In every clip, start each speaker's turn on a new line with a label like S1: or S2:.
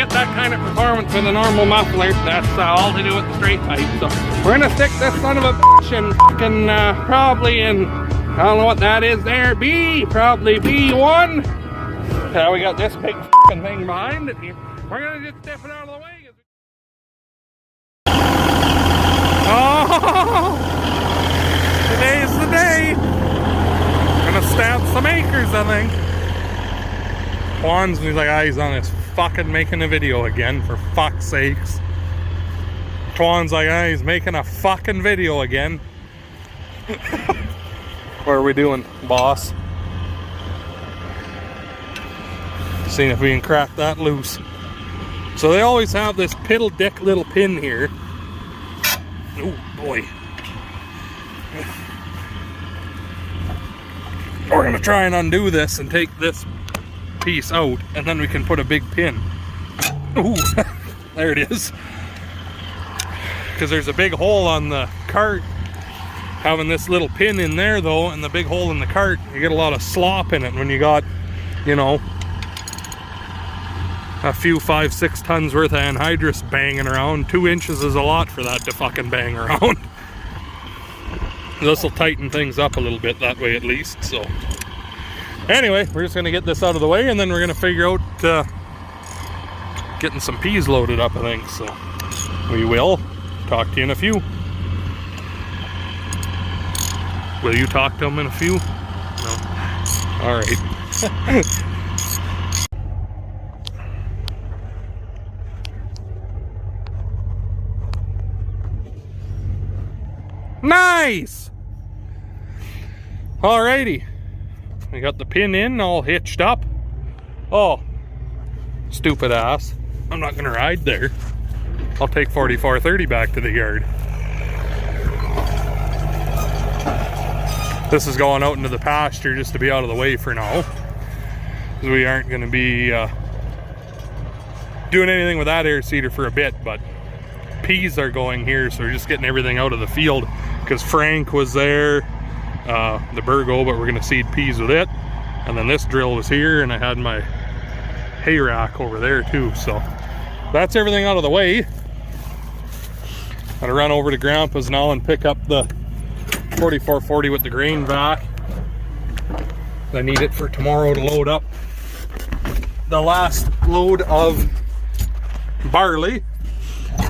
S1: get that kind of performance with a normal muffler. That's all to do with the straight pipe. So we're gonna stick this son of a bitch in fucking probably in, I don't know what that is there, probably B1. We got this big fucking thing behind it here. We're gonna just step it out of the way. Oh, today's the day. Gonna stab some acres, I think. Juan's, he's like, he's on his fucking making a video again, for fuck's sakes. Juan's like, he's making a fucking video again. What are we doing, boss? Seeing if we can crack that loose. So they always have this piddle dick little pin here. Oh boy. We're gonna try and undo this and take this piece out, and then we can put a big pin. Ooh, there it is. Because there's a big hole on the cart. Having this little pin in there though, and the big hole in the cart, you get a lot of slop in it when you got, you know, a few 5-6 tons worth of anhydrous banging around. 2 inches is a lot for that to fucking bang around. This will tighten things up a little bit that way at least. So anyway, we're just gonna get this out of the way, and then we're gonna figure out getting some peas loaded up, I think. So we will talk to you in a few. Will you talk to them in a few? No. All right. Nice! Alrighty. We got the pin in, all hitched up. Oh, stupid ass. I'm not gonna ride there. I'll take 4430 back to the yard. This is going out into the pasture just to be out of the way for now. Because we aren't gonna be doing anything with that air seeder for a bit, but peas are going here, so we're just getting everything out of the field. Because Frank was there, the Burgo, but we're gonna seed peas with it. And then this drill was here, and I had my hay rack over there too. So that's everything out of the way. Gotta run over to Grandpa's now and pick up the 4440 with the grain vac. I need it for tomorrow to load up the last load of barley.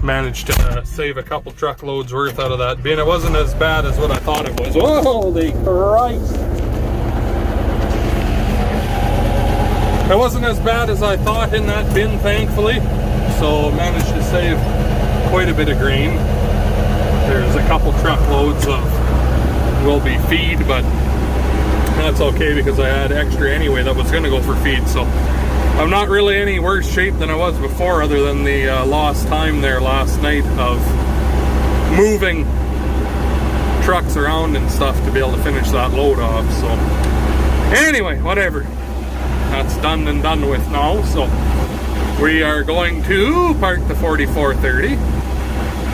S1: Managed to save a couple truckloads worth out of that bin. It wasn't as bad as what I thought it was. Holy Christ! It wasn't as bad as I thought in that bin, thankfully. So managed to save quite a bit of grain. There's a couple truckloads of will be feed, but that's okay because I had extra anyway that was going to go for feed. So I'm not really any worse shape than I was before, other than the lost time there last night of moving trucks around and stuff to be able to finish that load off. So anyway, whatever. That's done and done with now. So we are going to park the 4430.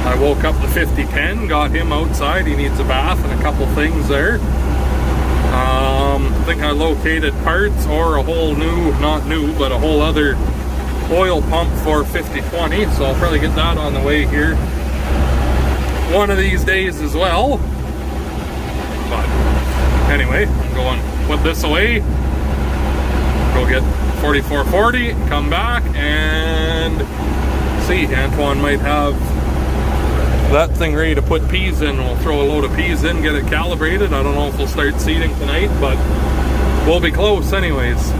S1: I woke up the 5010, got him outside. He needs a bath and a couple things there. I think I located parts or a whole new, not new, but a whole other oil pump for 5020, so I'll probably get that on the way here one of these days as well. But anyway, I'm going to put this away, go get 4440, come back and see. Antoine might have that thing ready to put peas in. We'll throw a load of peas in, get it calibrated. I don't know if we'll start seeding tonight, but we'll be close anyways. So,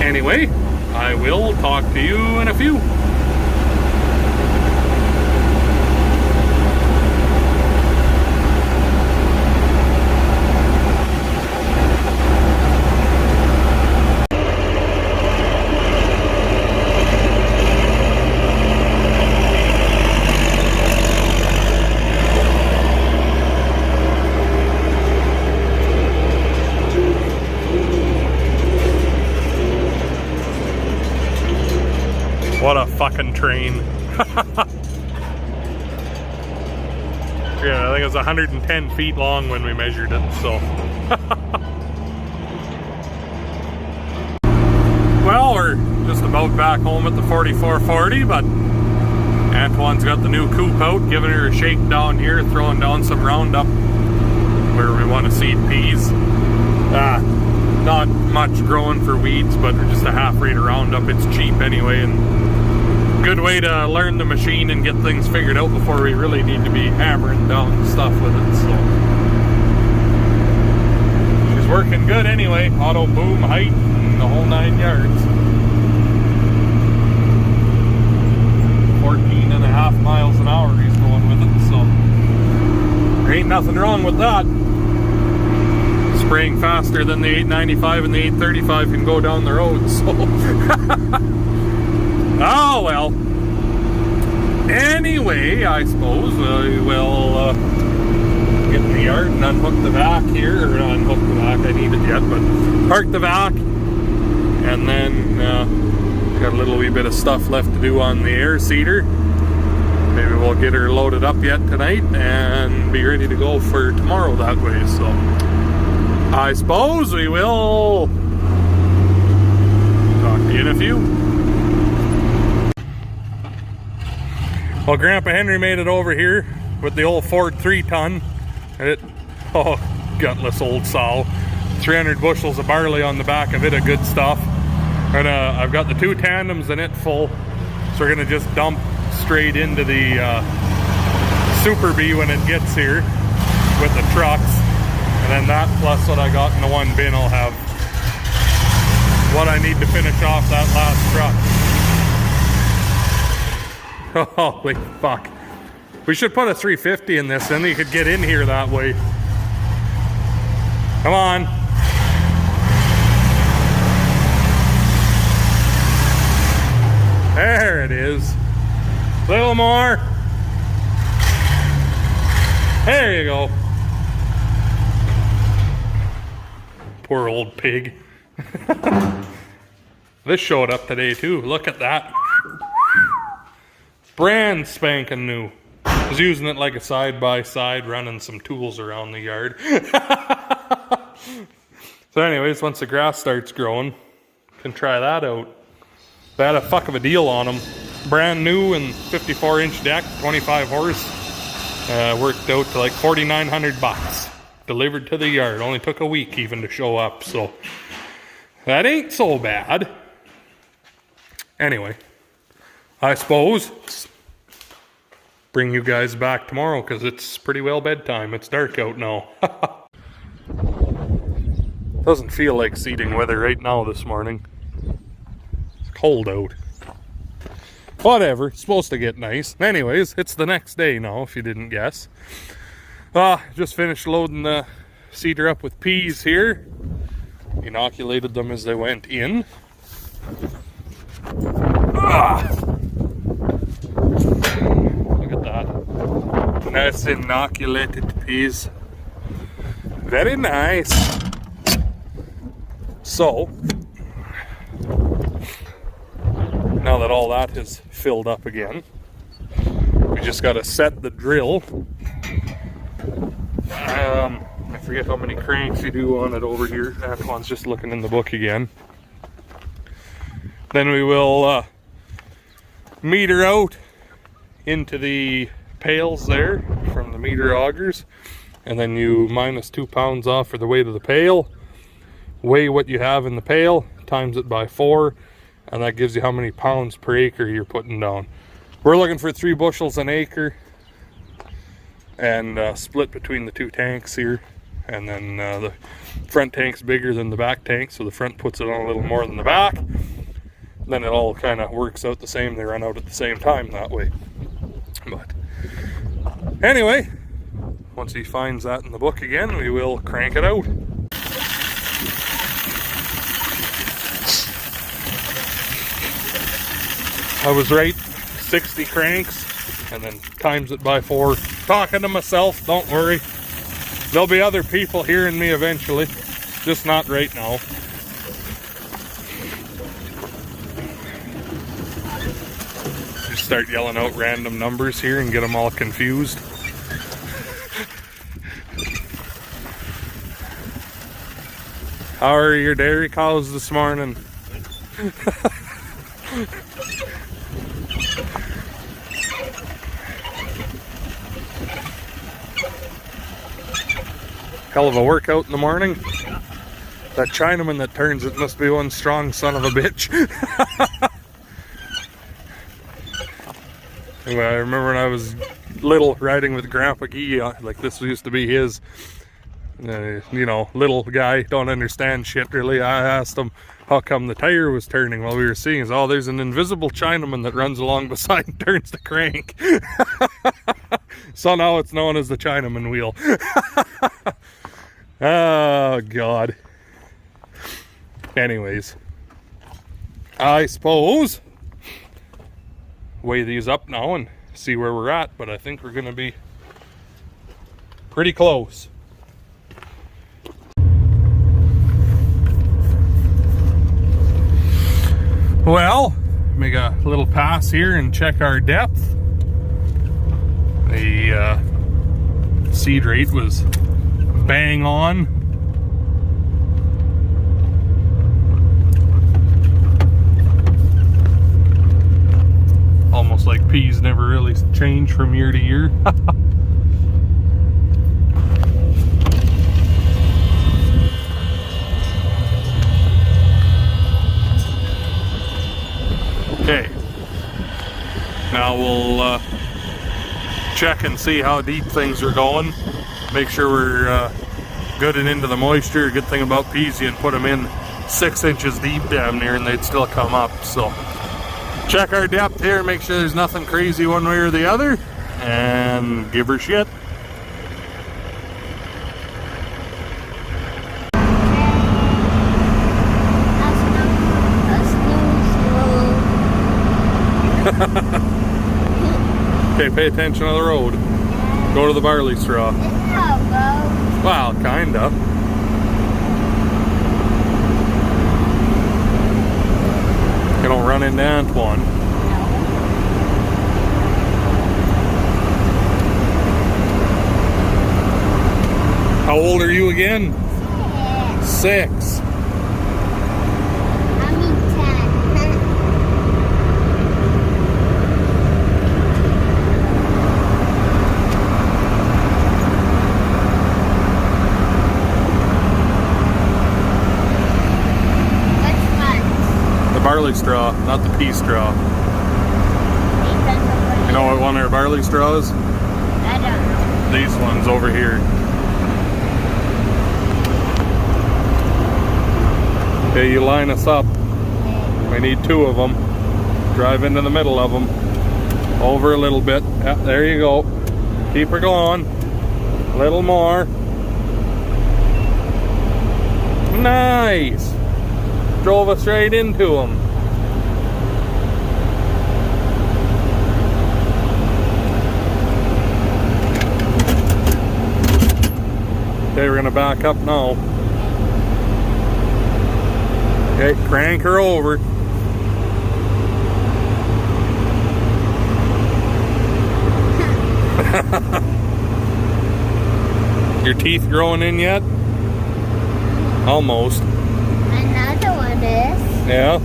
S1: anyway, I will talk to you in a few. What a fucking train. Yeah, I think it was 110 feet long when we measured it, so. Well, we're just about back home at the 4440, but Antoine's got the new coop out, giving her a shake down here, throwing down some Roundup where we want to seed peas. Not much growing for weeds, but just a half rate of Roundup. It's cheap anyway, and good way to learn the machine and get things figured out before we really need to be hammering down stuff with it. So she's working good anyway. Auto boom, height, and the whole 9 yards. 14.5 miles an hour he's going with it, so there ain't nothing wrong with that. Spraying faster than the 895 and the 835 can go down the road, so oh well. Anyway, I suppose we will get in the yard and unhook the vac here, or not unhook the vac, I need it yet, but park the vac, and then got a little wee bit of stuff left to do on the air seeder. Maybe we'll get her loaded up yet tonight and be ready to go for tomorrow that way, so I suppose we will talk to you in a few. Well, Grandpa Henry made it over here with the old Ford 3-ton. Oh, gutless old sow. 300 bushels of barley on the back of it, a good stuff. And I've got the 2 tandems in it full, so we're gonna just dump straight into the Super Bee when it gets here with the trucks. And then that plus what I got in the one bin, I'll have what I need to finish off that last truck. Holy fuck. We should put a 350 in this, then you could get in here that way. Come on. There it is. A little more. There you go. Poor old pig. This showed up today too. Look at that. Brand spanking new. I was using it like a side-by-side, running some tools around the yard. So anyways, once the grass starts growing, can try that out. They had a fuck of a deal on them. Brand new and 54-inch deck, 25 horse. Worked out to like 4,900 bucks. Delivered to the yard. Only took a week even to show up, so that ain't so bad. Anyway, I suppose bring you guys back tomorrow because it's pretty well bedtime. It's dark out now. Doesn't feel like seeding weather right now this morning. It's cold out. Whatever, it's supposed to get nice. Anyways, it's the next day now, if you didn't guess. Just finished loading the seeder up with peas here. Inoculated them as they went in. Look at that. Nice inoculated peas. Very nice. So, now that all that is filled up again, we just got to set the drill. I forget how many cranks you do on it over here. Antoine's just looking in the book again. Then we will meter out into the pails there from the meter augers, and then you minus 2 pounds off for the weight of the pail, weigh what you have in the pail, times it by 4, and that gives you how many pounds per acre you're putting down. We're looking for 3 bushels an acre, and split between the 2 tanks here. And then the front tank's bigger than the back tank, so the front puts it on a little more than the back. Then it all kind of works out the same. They run out at the same time that way. But anyway, once he finds that in the book again, we will crank it out. I was right, 60 cranks, and then times it by 4. Talking to myself, don't worry. There'll be other people hearing me eventually, just not right now. Just start yelling out random numbers here and get them all confused. How are your dairy cows this morning? Hell of a workout in the morning. That Chinaman that turns it must be one strong son of a bitch. Anyway, I remember when I was little riding with Grandpa Guy, like this used to be his, you know, little guy, don't understand shit really. I asked him how come the tire was turning while we were seeing. He's, oh, there's an invisible Chinaman that runs along beside and turns the crank. So now it's known as the Chinaman wheel. Oh, God. Anyways, I suppose weigh these up now and see where we're at, but I think we're gonna be pretty close. Well, make a little pass here and check our depth. The seed rate was bang on. Almost like peas never really change from year to year. Okay, now we'll check and see how deep things are going. Make sure we're good and into the moisture. Good thing about peas, you can put them in 6 inches deep damn near and they'd still come up. So check our depth here, make sure there's nothing crazy one way or the other, and give her shit. Okay, pay attention to the road. Go to the barley straw. Well, kinda. You don't run into Antoine. How old are you again? 6.
S2: I'm 10.
S1: Barley straw, not the pea straw. You know what one of our barley straws?
S2: I don't know.
S1: These ones over here. Okay, you line us up. We need 2 of them. Drive into the middle of them. Over a little bit. Yeah, there you go. Keep her going. A little more. Nice. Drove us right into them. Okay, we're gonna back up now. Okay, crank her over. Your teeth growing in yet? Almost.
S2: Another one is.
S1: Yeah.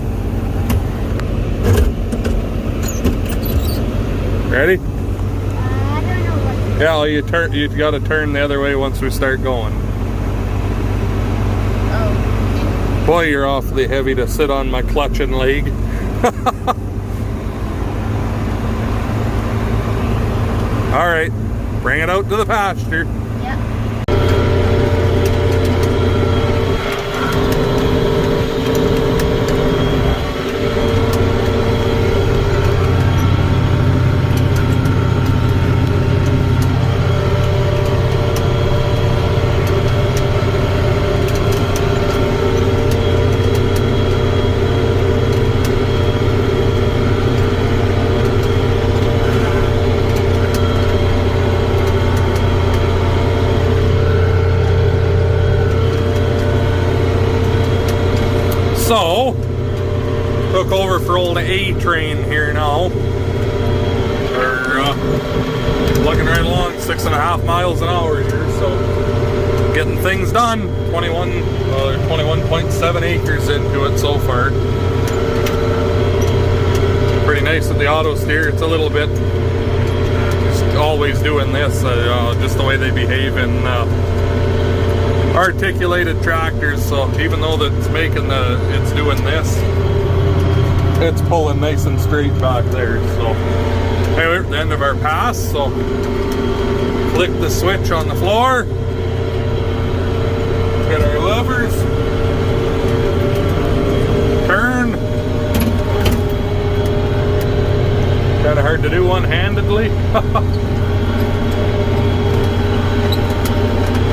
S1: Ready?
S2: I don't know what.
S1: Yeah, well, you've got to turn the other way once we start going.
S2: Oh.
S1: Boy, you're awfully heavy to sit on my clutching leg. All right, bring it out to the pasture.
S2: Yep.
S1: So, took over for old A train here now. We're looking right along 6.5 miles an hour here, so getting things done. 21.7 acres into it so far. be nice with the auto steer. It's a little bit just always doing this, just the way they behave in articulated tractors. So even though that's it's doing this, it's pulling nice and straight back there. So anyway, we're at the end of our pass, so click the switch on the floor, hit our levers, turn. Kind of hard to do one-handedly.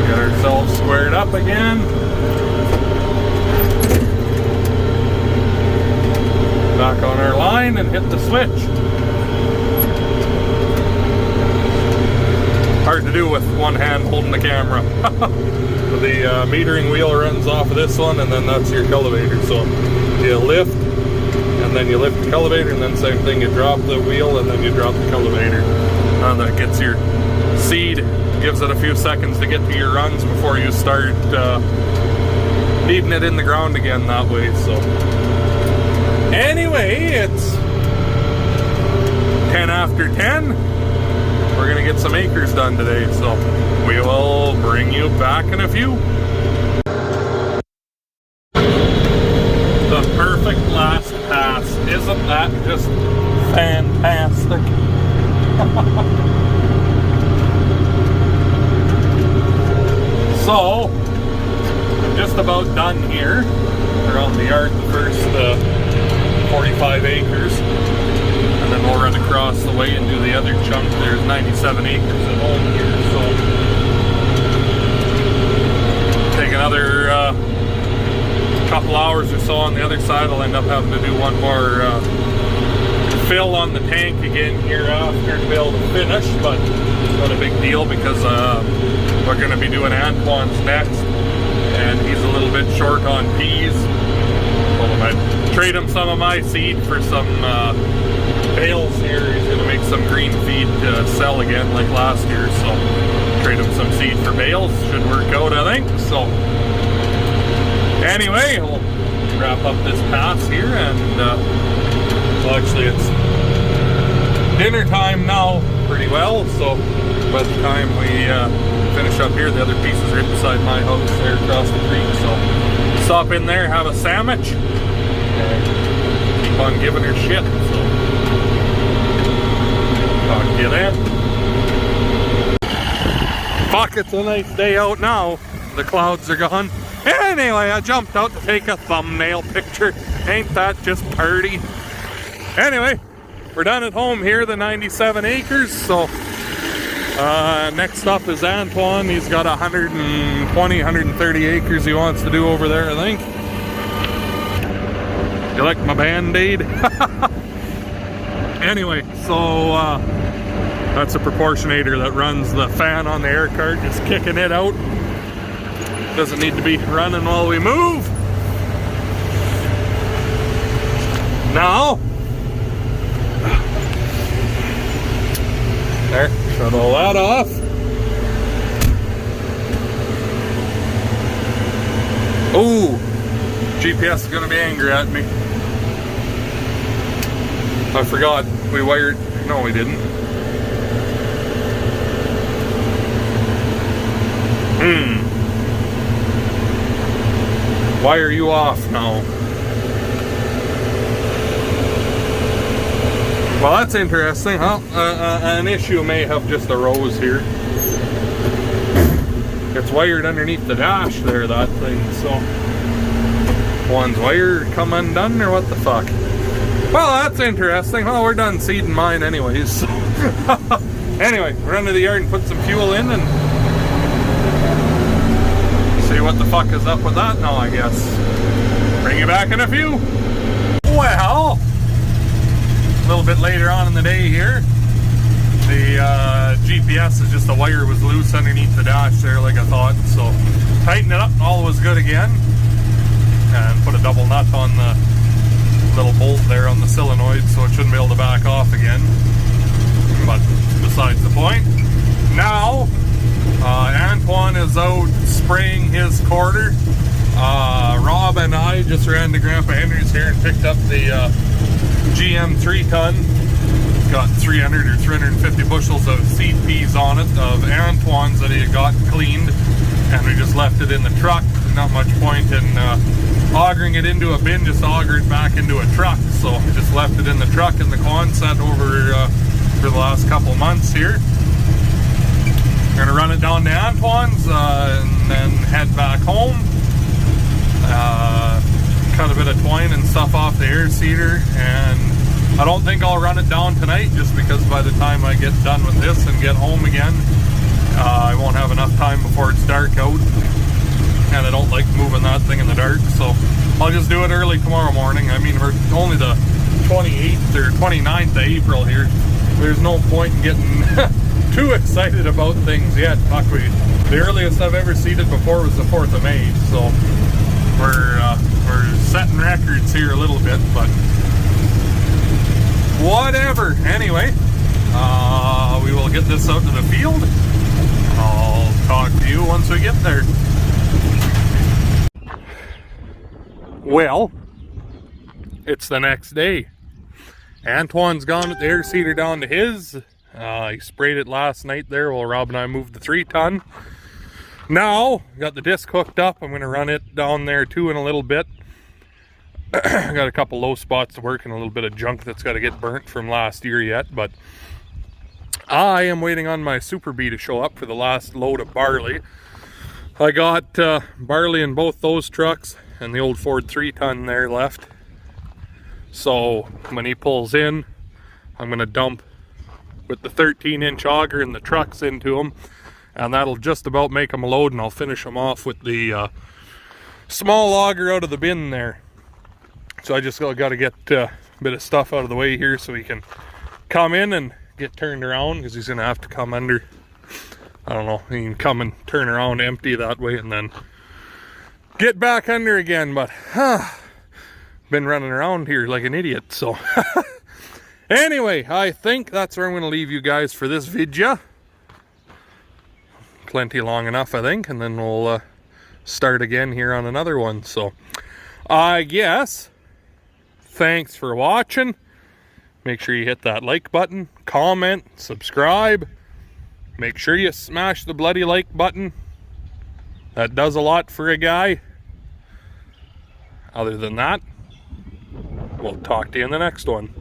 S1: Get ourselves squared up again. Back on our line and hit the switch. Hard to do with one hand holding the camera. The metering wheel runs off of this one, and then that's your cultivator. So you lift, and then you lift the cultivator, and then same thing, you drop the wheel, and then you drop the cultivator. And that gets your seed, gives it a few seconds to get to your runs before you start kneading it in the ground again that way. So anyway, it's 10 after 10. We're gonna get some acres done today, so we will bring you back in a few. The perfect last pass. Isn't that just fantastic? So, just about done here. Around the yard, the first 45 acres. And then we'll run across the way and do the other chunk. There's 97 acres at home here, so take another couple hours or so on the other side. I'll end up having to do one more fill on the tank again here after to be able to finish, but not a big deal because we're going to be doing Antoine's next, and he's a little bit short on peas. Told him I'd trade him some of my seed for some bales here. He's going to make some green feed to sell again like last year, so trade him some seed for bales. Should work out, I think. So anyway, we'll wrap up this pass here, and well, actually it's dinner time now pretty well, so by the time we finish up here, the other piece is right beside my house there across the creek, so stop in there, have a sandwich, and keep on giving her shit. So talk to you then. Fuck, it's a nice day out now. The clouds are gone. Anyway, I jumped out to take a thumbnail picture. Ain't that just pretty? Anyway, we're done at home here, the 97 acres. So next up is Antoine. He's got 120, 130 acres he wants to do over there, I think. You like my Band-Aid? Anyway, so that's a proportionator that runs the fan on the air cart, just kicking it out. Doesn't need to be running while we move. Now, there, shut all that off. Oh, GPS is gonna be angry at me. I forgot, we wired, no we didn't. Why are you off now? Well, that's interesting, huh? An issue may have just arose here. It's wired underneath the dash there, that thing, so one's wire come undone or what the fuck? Well, that's interesting. Well, we're done seeding mine anyways, so anyway, we're under the yard and put some fuel in and see what the fuck is up with that now, I guess. Bring you back in a few. Well, a little bit later on in the day here, the GPS is just the wire was loose underneath the dash there like I thought, so tightened it up and all was good again, and put a double nut on the little bolt there on the solenoid so it shouldn't be able to back off again, but besides the point. Now Antoine is out spraying his quarter. Rob and I just ran to Grandpa Henry's here and picked up the GM 3-ton. It's got 300 or 350 bushels of seed peas on it, of Antoine's that he had got cleaned, and we just left it in the truck. Not much point in augering it into a bin, just auger it back into a truck. So I just left it in the truck in the Quonset over for the last couple months here. We're gonna run it down to Antoine's and then head back home. Cut a bit of twine and stuff off the air seeder, and I don't think I'll run it down tonight, just because by the time I get done with this and get home again, I won't have enough time before it's dark out, and I don't like moving that thing in the dark, so I'll just do it early tomorrow morning. I mean, we're only the 28th or 29th of April here. There's no point in getting too excited about things yet. Fuck, the earliest I've ever seeded before was the 4th of May, so we're setting records here a little bit, but whatever. Anyway, we will get this out to the field. I'll talk to you once we get there. Well, it's the next day. Antoine's gone with the air seeder down to his. He sprayed it last night there while Rob and I moved the 3-ton. Now, got the disc hooked up. I'm going to run it down there too in a little bit. I got a couple low spots to work and a little bit of junk that's got to get burnt from last year yet, but I am waiting on my Super Bee to show up for the last load of barley. I got barley in both those trucks and the old Ford 3-ton there left. So when he pulls in, I'm going to dump with the 13-inch auger and the trucks into him, and that'll just about make them a load, and I'll finish them off with the small auger out of the bin there. So I just got to get a bit of stuff out of the way here so he can come in and get turned around, because he's going to have to come under. I don't know, he can come and turn around empty that way and then get back under again, but been running around here like an idiot, so anyway, I think that's where I'm going to leave you guys for this video. Plenty long enough, I think, and then we'll start again here on another one. So I guess thanks for watching. Make sure you hit that like button, comment, subscribe. Make sure you smash the bloody like button. That does a lot for a guy. Other than that, we'll talk to you in the next one.